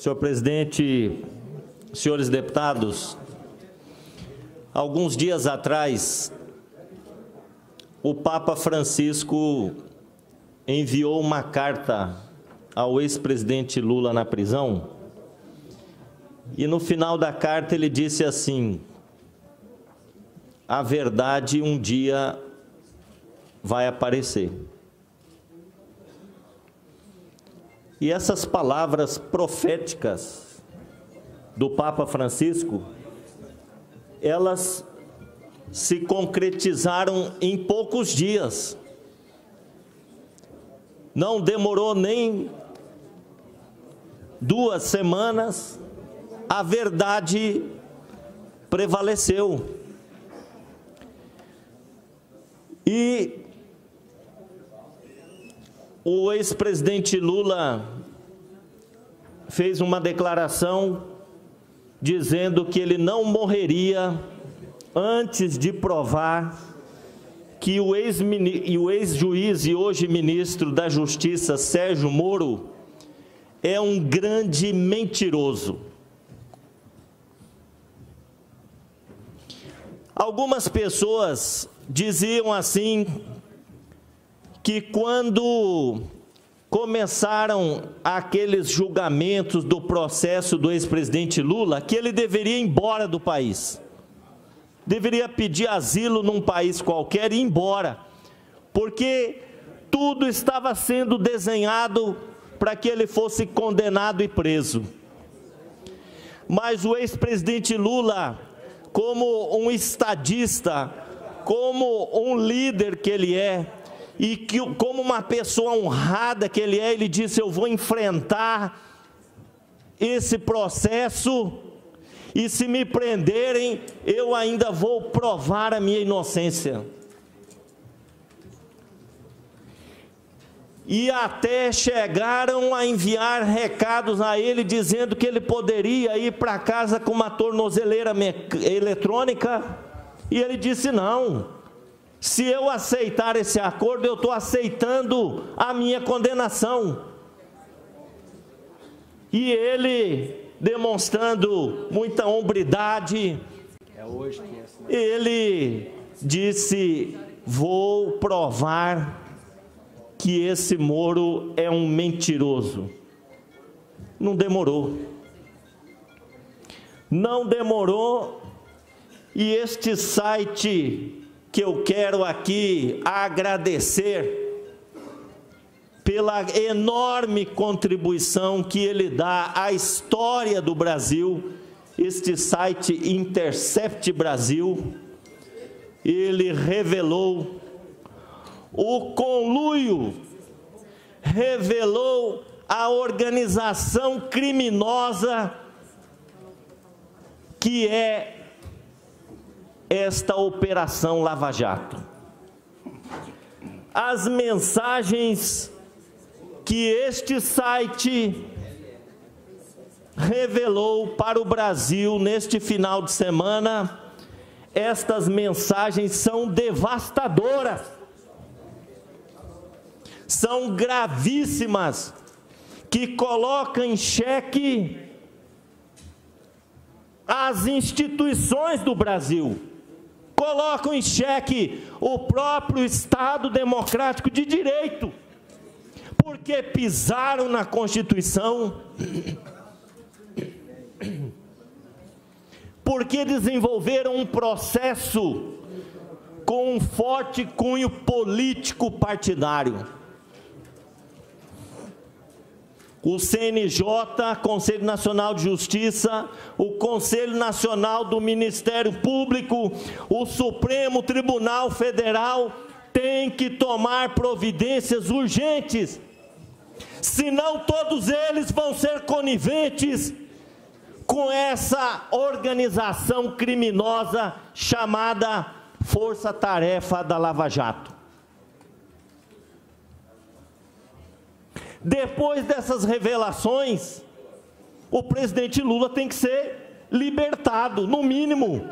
Senhor presidente, senhores deputados, alguns dias atrás, o Papa Francisco enviou uma carta ao ex-presidente Lula na prisão, e no final da carta ele disse assim: a verdade um dia vai aparecer. E essas palavras proféticas do Papa Francisco, elas se concretizaram em poucos dias. Não demorou nem 2 semanas, a verdade prevaleceu. E o ex-presidente Lula fez uma declaração dizendo que ele não morreria antes de provar que o ex-juiz e hoje ministro da Justiça, Sérgio Moro, é um grande mentiroso. Algumas pessoas diziam assim, que quando começaram aqueles julgamentos do processo do ex-presidente Lula, que ele deveria ir embora do país. Deveria pedir asilo num país qualquer e ir embora, porque tudo estava sendo desenhado para que ele fosse condenado e preso. Mas o ex-presidente Lula, como um estadista, como um líder que ele é, e que, como uma pessoa honrada que ele é, ele disse: eu vou enfrentar esse processo, e se me prenderem, eu ainda vou provar a minha inocência. E até chegaram a enviar recados a ele, dizendo que ele poderia ir para casa com uma tornozeleira eletrônica, e ele disse: não. Se eu aceitar esse acordo, eu estou aceitando a minha condenação. E ele, demonstrando muita hombridade, ele disse: vou provar que esse Moro é um mentiroso. Não demorou. Não demorou, e este site que eu quero aqui agradecer pela enorme contribuição que ele dá à história do Brasil, este site Intercept Brasil, ele revelou o conluio, revelou a organização criminosa que é esta Operação Lava Jato. As mensagens que este site revelou para o Brasil neste final de semana, estas mensagens são devastadoras, são gravíssimas, que colocam em xeque as instituições do Brasil, colocam em xeque o próprio Estado democrático de direito, porque pisaram na Constituição, porque desenvolveram um processo com um forte cunho político partidário. O CNJ, Conselho Nacional de Justiça, o Conselho Nacional do Ministério Público, o Supremo Tribunal Federal tem que tomar providências urgentes, senão todos eles vão ser coniventes com essa organização criminosa chamada Força Tarefa da Lava Jato. Depois dessas revelações, o presidente Lula tem que ser libertado, no mínimo.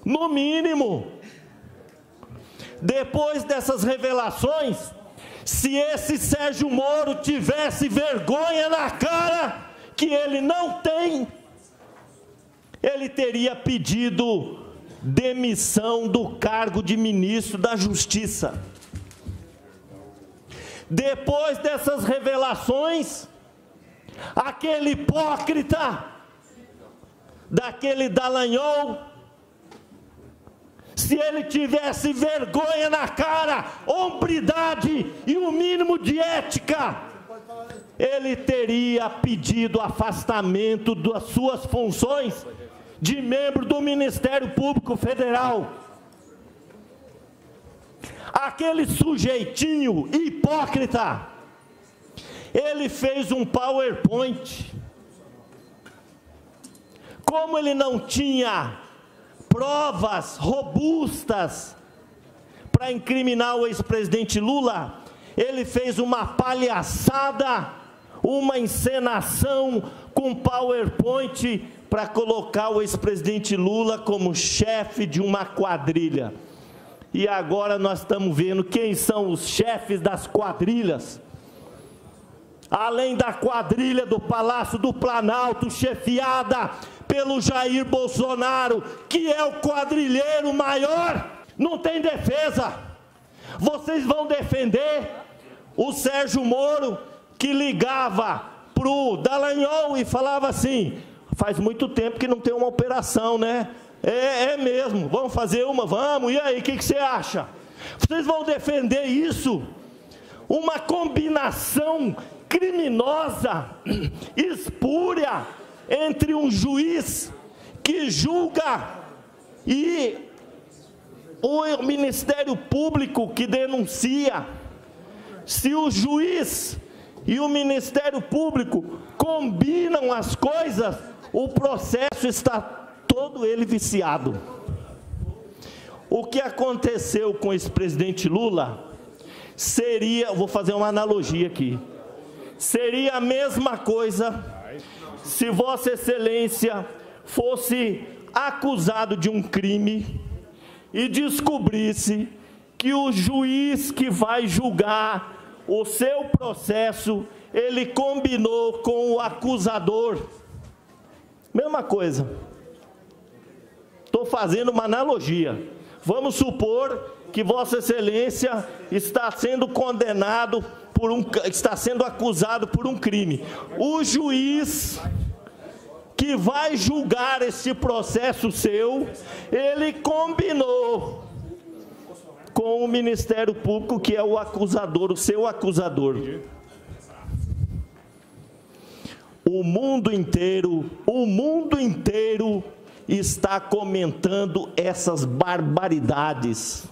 No mínimo. Depois dessas revelações, se esse Sérgio Moro tivesse vergonha na cara, que ele não tem, ele teria pedido demissão do cargo de ministro da Justiça. Depois dessas revelações, aquele hipócrita, daquele Dallagnol, se ele tivesse vergonha na cara, hombridade e o mínimo de ética, ele teria pedido afastamento das suas funções de membro do Ministério Público Federal. Aquele sujeitinho hipócrita, ele fez um PowerPoint. Como ele não tinha provas robustas para incriminar o ex-presidente Lula, ele fez uma palhaçada, uma encenação com PowerPoint para colocar o ex-presidente Lula como chefe de uma quadrilha. E agora nós estamos vendo quem são os chefes das quadrilhas. Além da quadrilha do Palácio do Planalto, chefiada pelo Jair Bolsonaro, que é o quadrilheiro maior, não tem defesa. Vocês vão defender o Sérgio Moro, que ligava para o Dallagnol e falava assim: faz muito tempo que não tem uma operação, né? É mesmo, vamos fazer uma, vamos, e aí, o que você acha? Vocês vão defender isso? Uma combinação criminosa, espúria, entre um juiz que julga e o Ministério Público que denuncia. Se o juiz e o Ministério Público combinam as coisas, o processo está todo ele viciado. O que aconteceu com esse presidente Lula seria, vou fazer uma analogia aqui, seria a mesma coisa se Vossa Excelência fosse acusado de um crime e descobrisse que o juiz que vai julgar o seu processo, ele combinou com o acusador. Mesma coisa. Estou fazendo uma analogia. Vamos supor que Vossa Excelência está sendo condenado está sendo acusado por um crime. O juiz que vai julgar esse processo seu, ele combinou com o Ministério Público, que é o acusador, o seu acusador. O mundo inteiro está comentando essas barbaridades.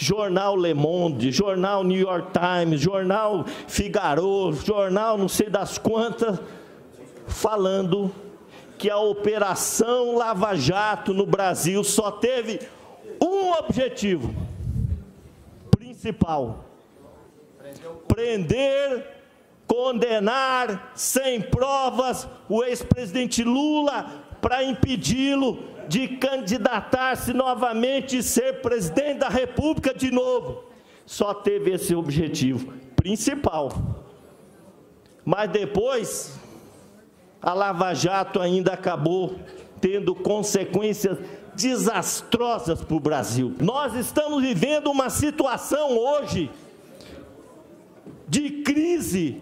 Jornal Le Monde, jornal New York Times, jornal Figaro, jornal não sei das quantas, falando que a Operação Lava Jato no Brasil só teve um objetivo principal: prender, condenar sem provas o ex-presidente Lula para impedi-lo de candidatar-se novamente e ser presidente da República de novo. Só teve esse objetivo principal. Mas depois, a Lava Jato ainda acabou tendo consequências desastrosas para o Brasil. Nós estamos vivendo uma situação hoje de crise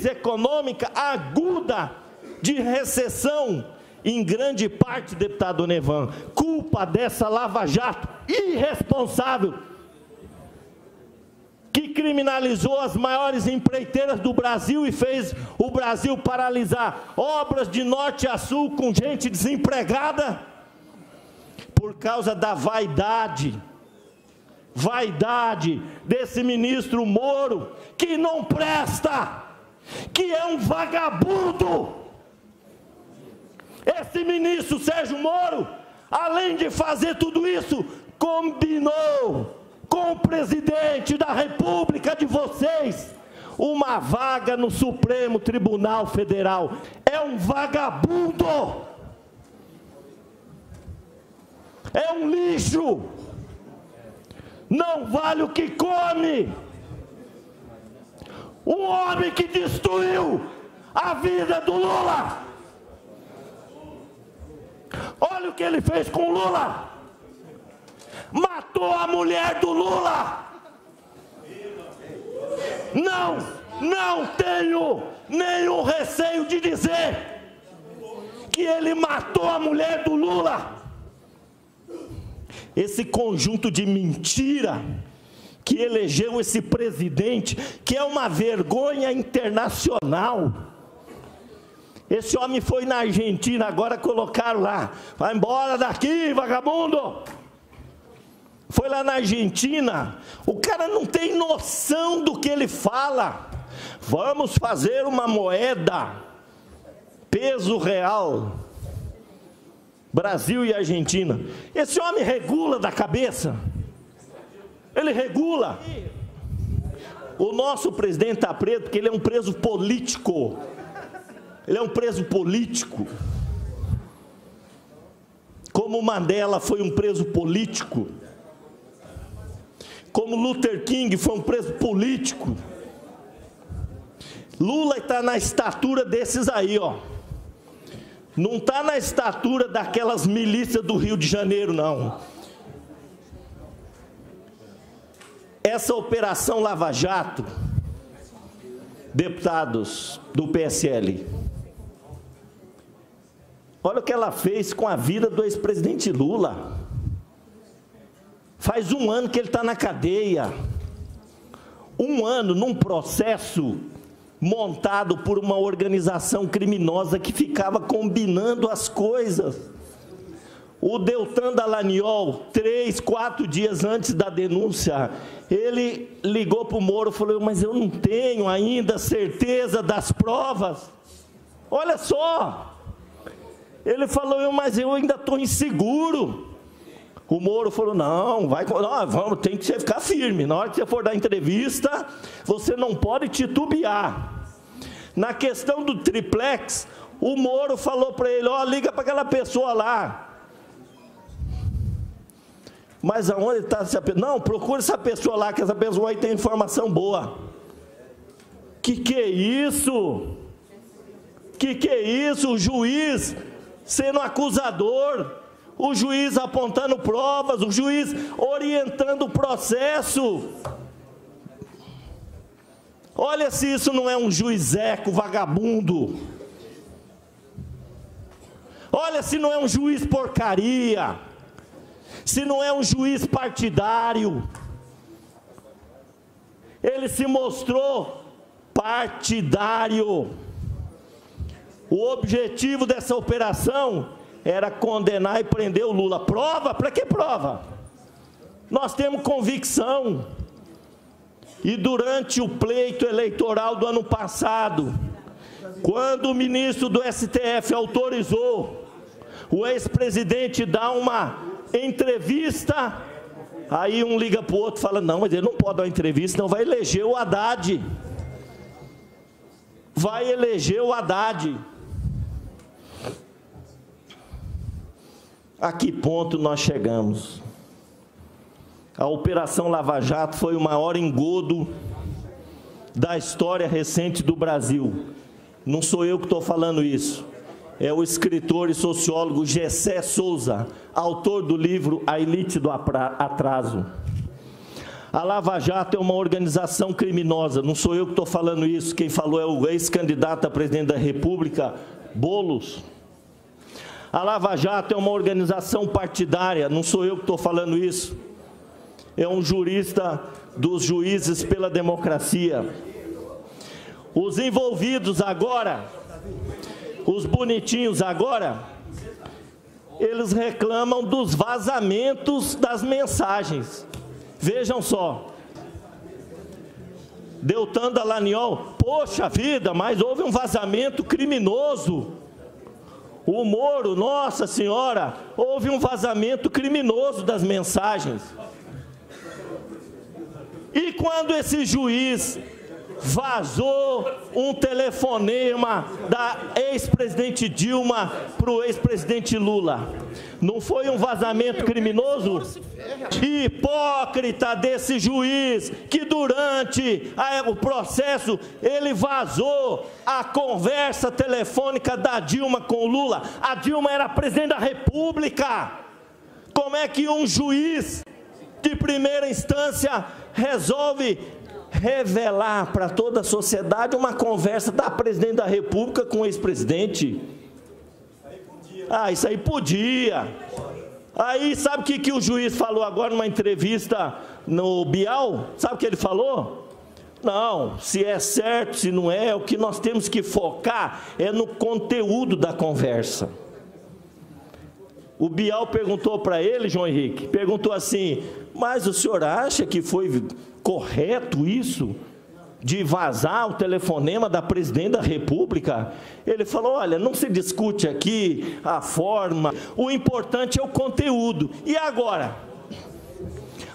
econômica aguda, de recessão, em grande parte, deputado Nevan, culpa dessa Lava Jato irresponsável, que criminalizou as maiores empreiteiras do Brasil e fez o Brasil paralisar obras de norte a sul com gente desempregada, por causa da vaidade desse ministro Moro, que não presta, que é um vagabundo. Esse ministro Sérgio Moro, além de fazer tudo isso, combinou com o presidente da República de vocês uma vaga no Supremo Tribunal Federal. É um vagabundo, é um lixo, não vale o que come. Um homem que destruiu a vida do Lula. Olha o que ele fez com o Lula. Matou a mulher do Lula. Não tenho nenhum receio de dizer que ele matou a mulher do Lula. Esse conjunto de mentira que elegeu esse presidente, que é uma vergonha internacional. Esse homem foi na Argentina, agora colocaram lá, vai embora daqui, vagabundo. Foi lá na Argentina, o cara não tem noção do que ele fala. Vamos fazer uma moeda, peso real, Brasil e Argentina. Esse homem regula da cabeça, ele regula. O nosso presidente está preso porque ele é um preso político. Ele é um preso político. Como Mandela foi um preso político. Como Luther King foi um preso político. Lula está na estatura desses aí, ó. Não está na estatura daquelas milícias do Rio de Janeiro, não. Essa operação Lava Jato, deputados do PSL, olha o que ela fez com a vida do ex-presidente Lula. Faz 1 ano que ele está na cadeia. 1 ano num processo montado por uma organização criminosa que ficava combinando as coisas. O Deltan Dallagnol, 3, 4 dias antes da denúncia, ele ligou para o Moro e falou: mas eu não tenho ainda certeza das provas. Olha só, ele falou: mas eu ainda estou inseguro. O Moro falou: não, vamos, tem que ficar firme. Na hora que você for dar entrevista, você não pode titubear. Na questão do triplex, o Moro falou para ele: liga para aquela pessoa lá. Mas aonde está essa pessoa? Não, procura essa pessoa lá, que essa pessoa aí tem informação boa. Que é isso? Que é isso? O juiz sendo acusador, o juiz apontando provas, o juiz orientando o processo. Olha se isso não é um juizeco vagabundo. Olha se não é um juiz porcaria. Se não é um juiz partidário. Ele se mostrou partidário. O objetivo dessa operação era condenar e prender o Lula. Prova? Para que prova? Nós temos convicção. E durante o pleito eleitoral do ano passado, quando o ministro do STF autorizou o ex-presidente dar uma entrevista, aí um liga para o outro e fala: não, mas ele não pode dar uma entrevista, não, vai eleger o Haddad. Vai eleger o Haddad. A que ponto nós chegamos? A Operação Lava Jato foi o maior engodo da história recente do Brasil. Não sou eu que estou falando isso. É o escritor e sociólogo Gessé Souza, autor do livro A Elite do Atraso. A Lava Jato é uma organização criminosa, não sou eu que estou falando isso, quem falou é o ex-candidato a presidente da República, Boulos. A Lava Jato é uma organização partidária, não sou eu que estou falando isso, é um jurista dos Juízes pela Democracia. Os envolvidos agora, os bonitinhos agora, eles reclamam dos vazamentos das mensagens. Vejam só, Deltan Dallagnol, poxa vida, mas houve um vazamento criminoso. O Moro, nossa senhora, houve um vazamento criminoso das mensagens. E quando esse juiz vazou um telefonema da ex-presidente Dilma para o ex-presidente Lula. Não foi um vazamento criminoso? Hipócrita desse juiz que durante o processo ele vazou a conversa telefônica da Dilma com o Lula. A Dilma era presidente da República. Como é que um juiz de primeira instância resolve revelar para toda a sociedade uma conversa da presidente da República com o ex-presidente? Ah, isso aí podia. Aí, sabe o que o juiz falou agora numa entrevista no Bial? Sabe o que ele falou? Não, se é certo, se não é, o que nós temos que focar é no conteúdo da conversa. O Bial perguntou para ele, João Henrique, perguntou assim, mas o senhor acha que foi correto isso? De vazar o telefonema da presidente da República? Ele falou, olha, não se discute aqui a forma, o importante é o conteúdo. E agora?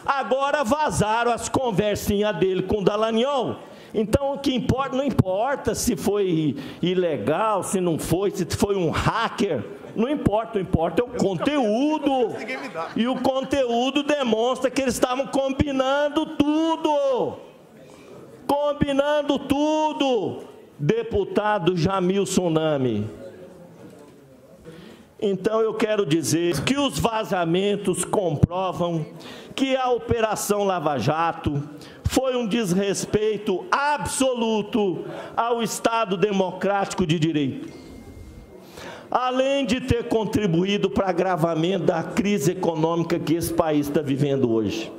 Agora vazaram as conversinhas dele com o Dallagnol. Então o que importa, não importa se foi ilegal, se não foi, se foi um hacker, não importa, o importa é o conteúdo. E o conteúdo demonstra que eles estavam combinando tudo. Combinando tudo, deputado Jamil Tsunami. Então eu quero dizer que os vazamentos comprovam que a Operação Lava Jato foi um desrespeito absoluto ao Estado Democrático de Direito, além de ter contribuído para o agravamento da crise econômica que esse país está vivendo hoje.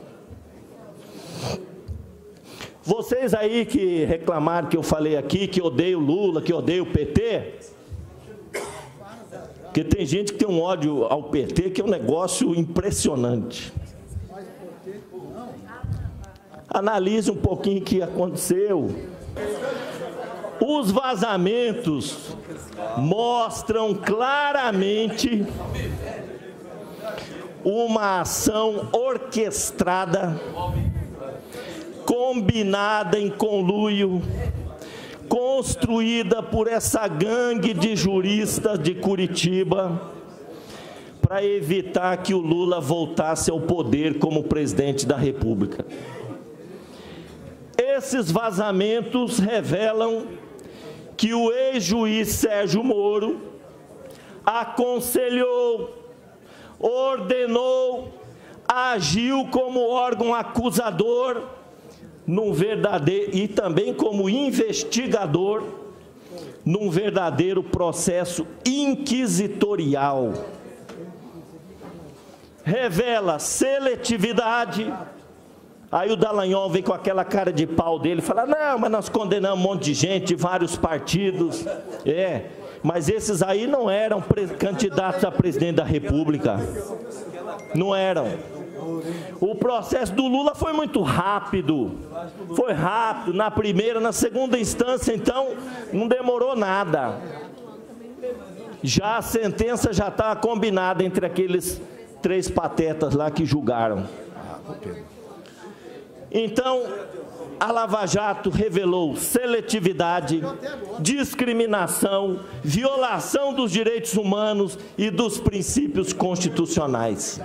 Vocês aí que reclamaram que eu falei aqui, que odeio Lula, que odeio o PT, porque tem gente que tem um ódio ao PT que é um negócio impressionante. Analise um pouquinho o que aconteceu. Os vazamentos mostram claramente uma ação orquestrada, combinada em conluio, construída por essa gangue de juristas de Curitiba, para evitar que o Lula voltasse ao poder como presidente da República. Esses vazamentos revelam que o ex-juiz Sérgio Moro aconselhou, ordenou, agiu como órgão acusador num verdadeiro, e também como investigador num verdadeiro processo inquisitorial. Revela seletividade. Aí o Dallagnol vem com aquela cara de pau dele e fala, não, mas nós condenamos um monte de gente, de vários partidos. Mas esses aí não eram candidatos a presidente da República. Não eram. O processo do Lula foi muito rápido. Foi rápido, na primeira, na segunda instância, então, não demorou nada. Já a sentença já estava combinada entre aqueles 3 patetas lá que julgaram. Então, a Lava Jato revelou seletividade, discriminação, violação dos direitos humanos e dos princípios constitucionais.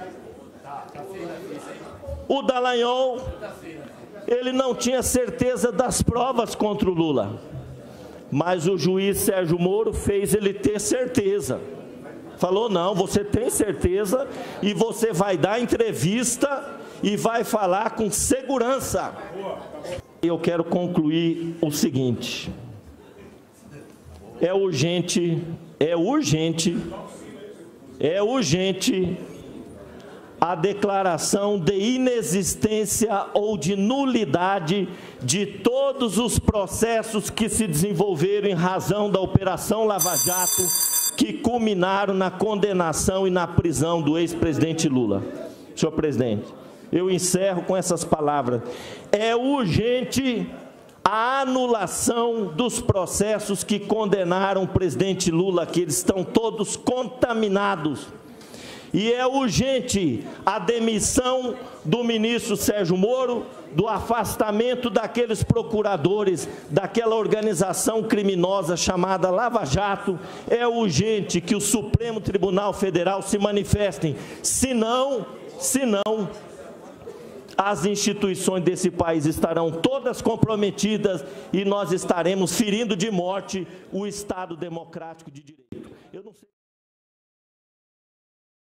O Dallagnol, ele não tinha certeza das provas contra o Lula, mas o juiz Sérgio Moro fez ele ter certeza. Falou, não, você tem certeza e você vai dar entrevista e vai falar com segurança. Eu quero concluir o seguinte: é urgente a declaração de inexistência ou de nulidade de todos os processos que se desenvolveram em razão da Operação Lava Jato, que culminaram na condenação e na prisão do ex-presidente Lula. Senhor presidente, eu encerro com essas palavras. É urgente a anulação dos processos que condenaram o presidente Lula, que eles estão todos contaminados. E é urgente a demissão do ministro Sérgio Moro, do afastamento daqueles procuradores daquela organização criminosa chamada Lava Jato. É urgente que o Supremo Tribunal Federal se manifestem, senão as instituições desse país estarão todas comprometidas e nós estaremos ferindo de morte o Estado democrático de direito.